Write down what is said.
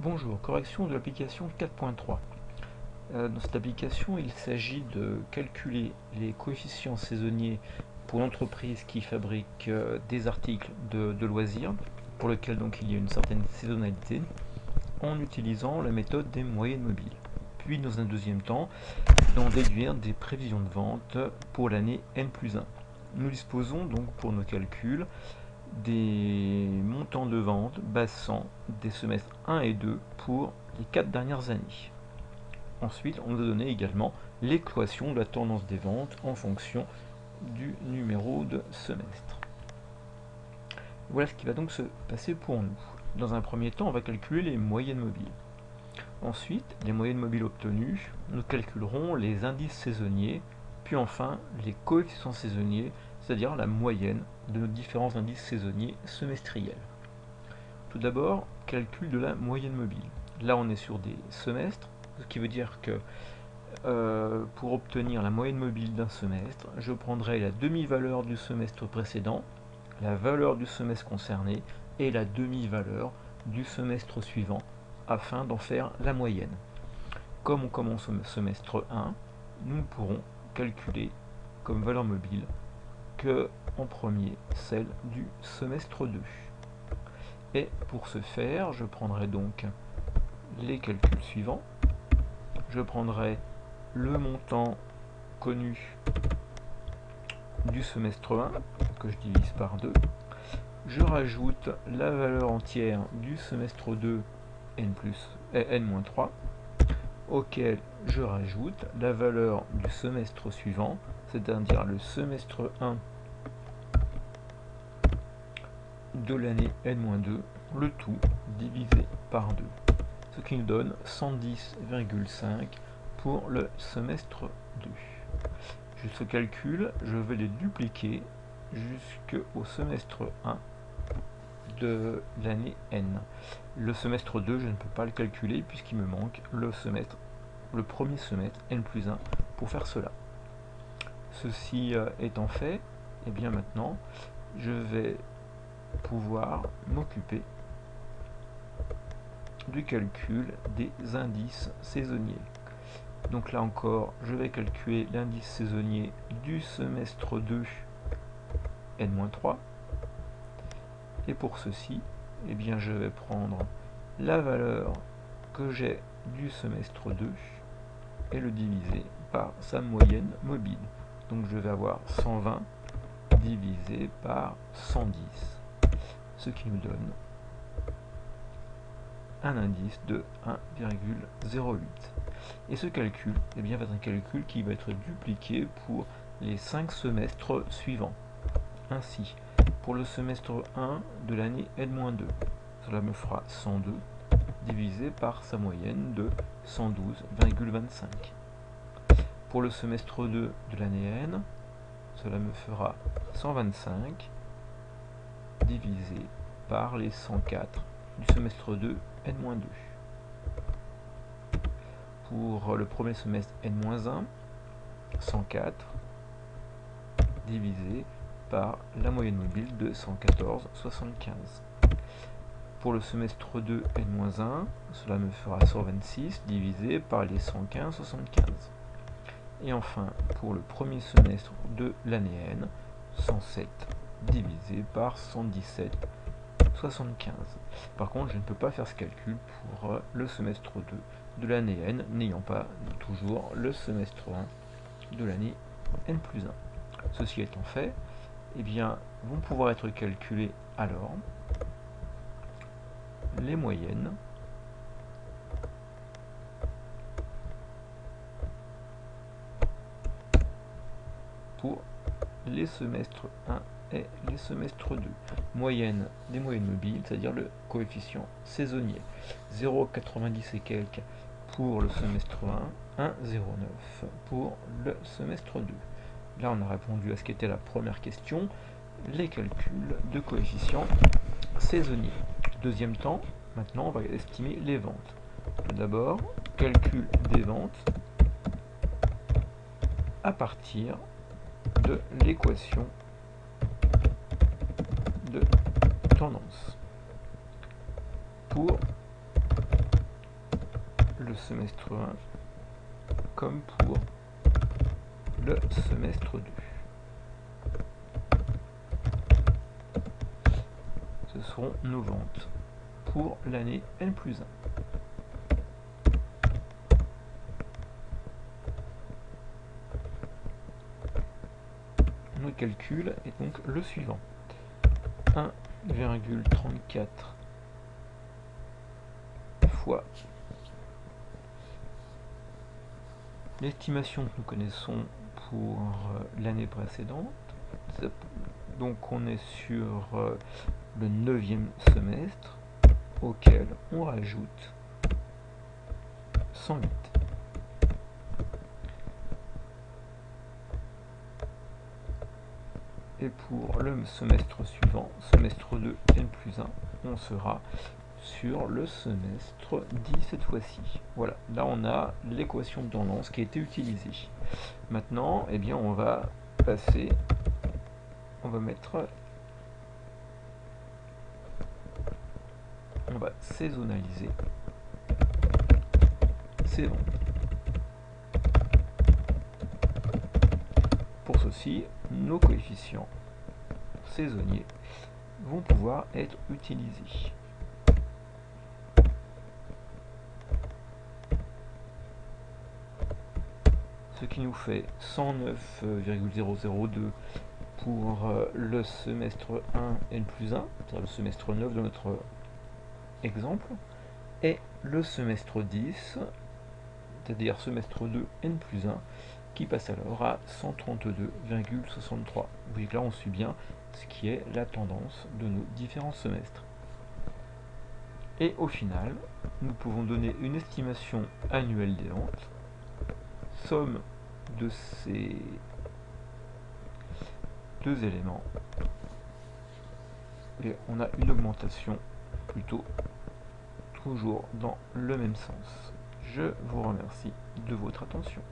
Bonjour, correction de l'application 4.3. Dans cette application, il s'agit de calculer les coefficients saisonniers pour l'entreprise qui fabrique des articles de loisirs, pour lesquels donc il y a une certaine saisonnalité, en utilisant la méthode des moyennes mobiles. Puis dans un deuxième temps, d'en déduire des prévisions de vente pour l'année N+1. Nous disposons donc pour nos calculs des montants de vente basant des semestres 1 et 2 pour les 4 dernières années. Ensuite, on nous a donné également l'équation de la tendance des ventes en fonction du numéro de semestre. Voilà ce qui va donc se passer pour nous. Dans un premier temps, on va calculer les moyennes mobiles. Ensuite, les moyennes mobiles obtenues, nous calculerons les indices saisonniers, puis enfin les coefficients saisonniers, c'est-à-dire la moyenne de nos différents indices saisonniers semestriels. Tout d'abord, calcul de la moyenne mobile. Là, on est sur des semestres, ce qui veut dire que pour obtenir la moyenne mobile d'un semestre, je prendrai la demi-valeur du semestre précédent, la valeur du semestre concerné et la demi-valeur du semestre suivant, afin d'en faire la moyenne. Comme on commence au semestre 1, nous ne pourrons calculer comme valeur mobile que en premier celle du semestre 2. Et pour ce faire, je prendrai donc les calculs suivants. Je prendrai le montant connu du semestre 1, que je divise par 2. Je rajoute la valeur entière du semestre 2, n-3, auquel je rajoute la valeur du semestre suivant, c'est-à-dire le semestre 1 de l'année n-2, le tout divisé par 2, ce qui nous donne 110,5 pour le semestre 2. Ce calcul, je vais les dupliquer jusqu'au semestre 1 de l'année n. Le semestre 2, je ne peux pas le calculer puisqu'il me manque le premier semestre n+1 pour faire cela. Ceci étant fait, et bien maintenant, je vais pouvoir m'occuper du calcul des indices saisonniers. Donc là encore, je vais calculer l'indice saisonnier du semestre 2 n-3. Et pour ceci, eh bien, je vais prendre la valeur que j'ai du semestre 2 et le diviser par sa moyenne mobile. Donc je vais avoir 120 divisé par 110, ce qui nous donne un indice de 1,08. Et ce calcul, eh bien, va être un calcul qui va être dupliqué pour les 5 semestres suivants. Ainsi, pour le semestre 1 de l'année n-2, cela me fera 102 divisé par sa moyenne de 112,25. Pour le semestre 2 de l'année n, cela me fera 125 divisé par les 104 du semestre 2 n-2. Pour le premier semestre n-1, 104 divisé par la moyenne mobile de 114,75. Pour le semestre 2 n-1, cela me fera 126 divisé par les 115,75. Et enfin, pour le premier semestre de l'année n, 107 divisé par 117,75. Par contre, je ne peux pas faire ce calcul pour le semestre 2 de l'année n, n'ayant pas toujours le semestre 1 de l'année n+1. Ceci étant fait, eh bien, vont pouvoir être calculées alors les moyennes pour les semestres 1 et les semestres 2. Moyenne des moyennes mobiles, c'est-à-dire le coefficient saisonnier. 0,90 et quelques pour le semestre 1, 1,09 pour le semestre 2. Là, on a répondu à ce qui était la première question, les calculs de coefficients saisonniers. Deuxième temps, maintenant, on va estimer les ventes. Tout d'abord, calcul des ventes à partir de l'équation de tendance. Pour le semestre 1 comme pour le semestre 2. Ce seront nos ventes pour l'année N+1. Le calcul est donc le suivant. 1,34 fois l'estimation que nous connaissons pour l'année précédente. Donc on est sur le 9e semestre auquel on rajoute 108. Et pour le semestre suivant, semestre 2 N+1, on sera sur le semestre 10 cette fois-ci. Voilà, là on a l'équation de tendance qui a été utilisée. Maintenant, eh bien, on va passer, on va saisonnaliser ces ventes. Pour ceci, nos coefficients saisonniers vont pouvoir être utilisés. Ce qui nous fait 109,002 pour le semestre 1 N+1, c'est-à-dire le semestre 9 de notre exemple, et le semestre 10, c'est-à-dire semestre 2 N+1, qui passe alors à 132,63. Vous voyez que là on suit bien ce qui est la tendance de nos différents semestres. Et au final, nous pouvons donner une estimation annuelle des ventes, somme de ces deux éléments, et on a une augmentation plutôt toujours dans le même sens. Je vous remercie de votre attention.